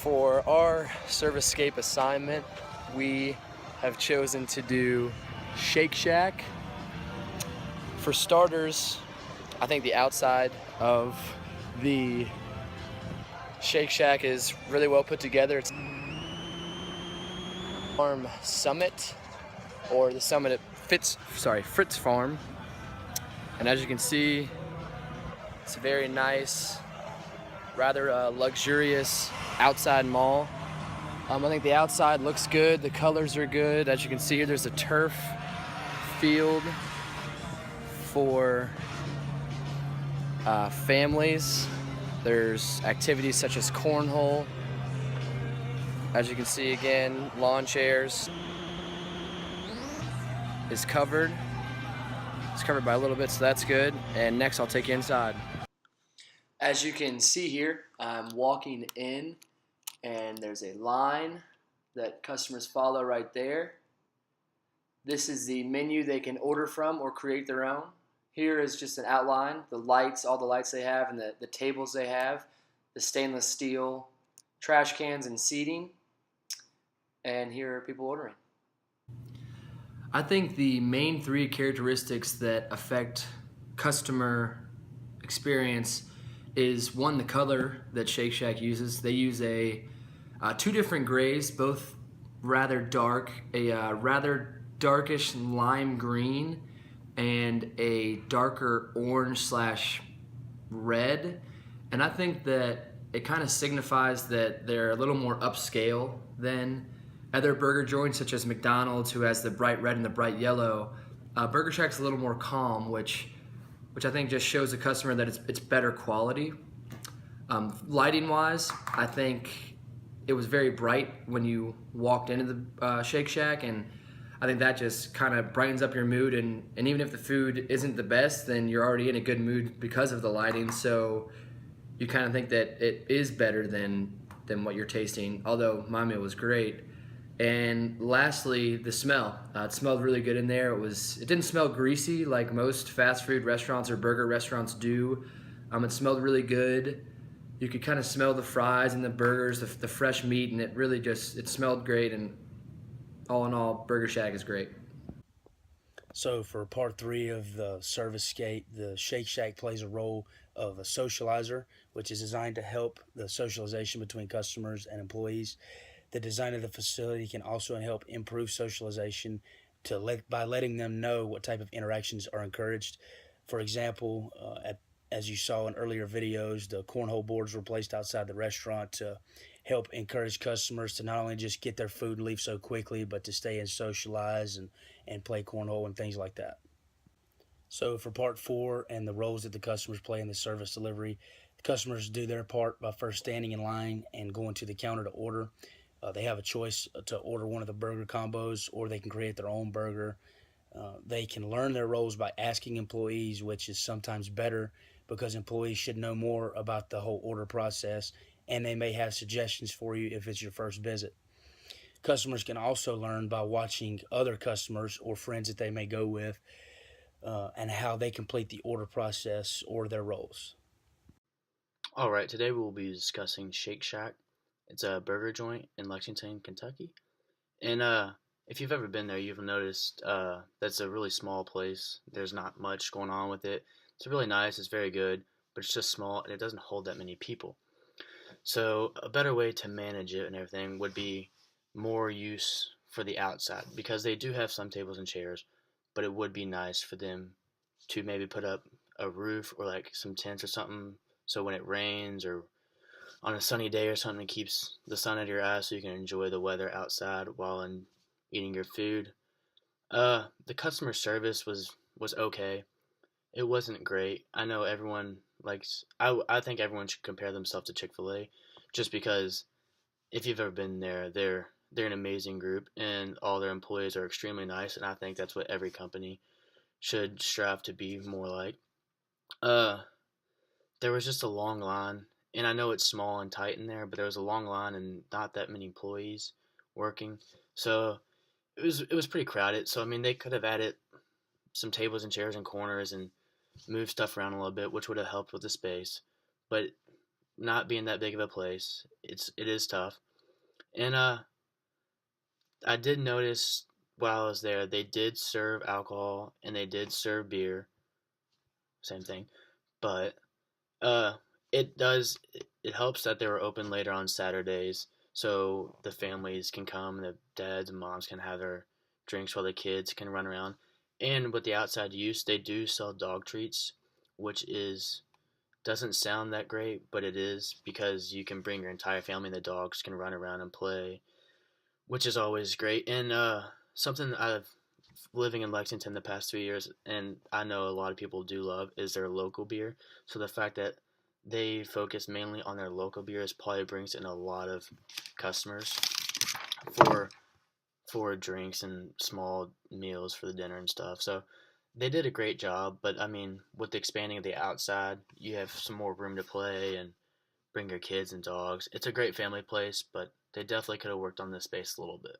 For our Servicescape assignment, we have chosen to do Shake Shack. For starters, I think the outside of the Shake Shack is really well put together. It's Farm Summit, or the summit at Fritz Farm. And as you can see, it's a very nice, rather luxurious outside mall. I think the outside looks good, the colors are good. As you can see here, there's a turf field for families. There's activities such as cornhole. As you can see again, lawn chairs is covered. It's covered by a little bit, so that's good. And next I'll take you inside. As you can see here, I'm walking in and there's a line that customers follow right there. This is the menu they can order from or create their own. Here is just an outline, the lights, all the lights they have, and the tables they have, the stainless steel trash cans and seating. And here are people ordering. I think the main three characteristics that affect customer experience is, one, the color that Shake Shack uses. They use two different grays, both rather dark, a rather darkish lime green and a darker orange/red. And I think that it kind of signifies that they're a little more upscale than other burger joints such as McDonald's, who has the bright red and the bright yellow. Burger Shack's a little more calm, which I think just shows the customer that it's better quality. Lighting wise, I think it was very bright when you walked into the Shake Shack, and I think that just kind of brightens up your mood, and even if the food isn't the best, then you're already in a good mood because of the lighting, so you kind of think that it is better than what you're tasting, although my meal was great. And lastly, the smell. It smelled really good in there. It didn't smell greasy like most fast food restaurants or burger restaurants do. It smelled really good. You could kind of smell the fries and the burgers, the fresh meat, and it smelled great. And all in all, Burger Shack is great. So for part 3 of the Servicescape, the Shake Shack plays a role of a socializer, which is designed to help the socialization between customers and employees. The design of the facility can also help improve socialization by letting them know what type of interactions are encouraged. For example, as you saw in earlier videos, the cornhole boards were placed outside the restaurant to help encourage customers to not only just get their food and leave so quickly, but to stay and socialize and play cornhole and things like that. So for part 4 and the roles that the customers play in the service delivery, the customers do their part by first standing in line and going to the counter to order. They have a choice to order one of the burger combos, or they can create their own burger. They can learn their roles by asking employees, which is sometimes better because employees should know more about the whole order process, and they may have suggestions for you if it's your first visit. Customers can also learn by watching other customers or friends that they may go with and how they complete the order process or their roles. Alright, today we will be discussing Shake Shack. It's a burger joint in Lexington, Kentucky. And if you've ever been there, you've noticed that's a really small place. There's not much going on with it. It's really nice, it's very good, but it's just small and it doesn't hold that many people. So a better way to manage it and everything would be more use for the outside, because they do have some tables and chairs, but it would be nice for them to maybe put up a roof or like some tents or something, so when it rains or on a sunny day or something, it keeps the sun out of your eyes so you can enjoy the weather outside while eating your food. The customer service was okay. It wasn't great. I know everyone I think everyone should compare themselves to Chick-fil-A, just because if you've ever been there, they're an amazing group and all their employees are extremely nice, and I think that's what every company should strive to be more like. There was just a long line, and I know it's small and tight in there, but there was a long line and not that many employees working, so it was pretty crowded. So I mean, they could have added some tables and chairs and corners and moved stuff around a little bit, which would have helped with the space. But not being that big of a place, it is tough. And I did notice while I was there, they did serve alcohol and they did serve beer, same thing. But uh, it helps that they were open later on Saturdays, so the families can come, the dads and moms can have their drinks while the kids can run around. And with the outside use, they do sell dog treats, which is doesn't sound that great, but it is because you can bring your entire family and the dogs can run around and play, which is always great. And something I've living in Lexington the past 3 years, and I know a lot of people do love, is their local beer. So the fact that they focus mainly on their local beers probably brings in a lot of customers for drinks and small meals for the dinner and stuff. So they did a great job, but I mean, with the expanding of the outside, you have some more room to play and bring your kids and dogs. It's a great family place, but they definitely could have worked on this space a little bit.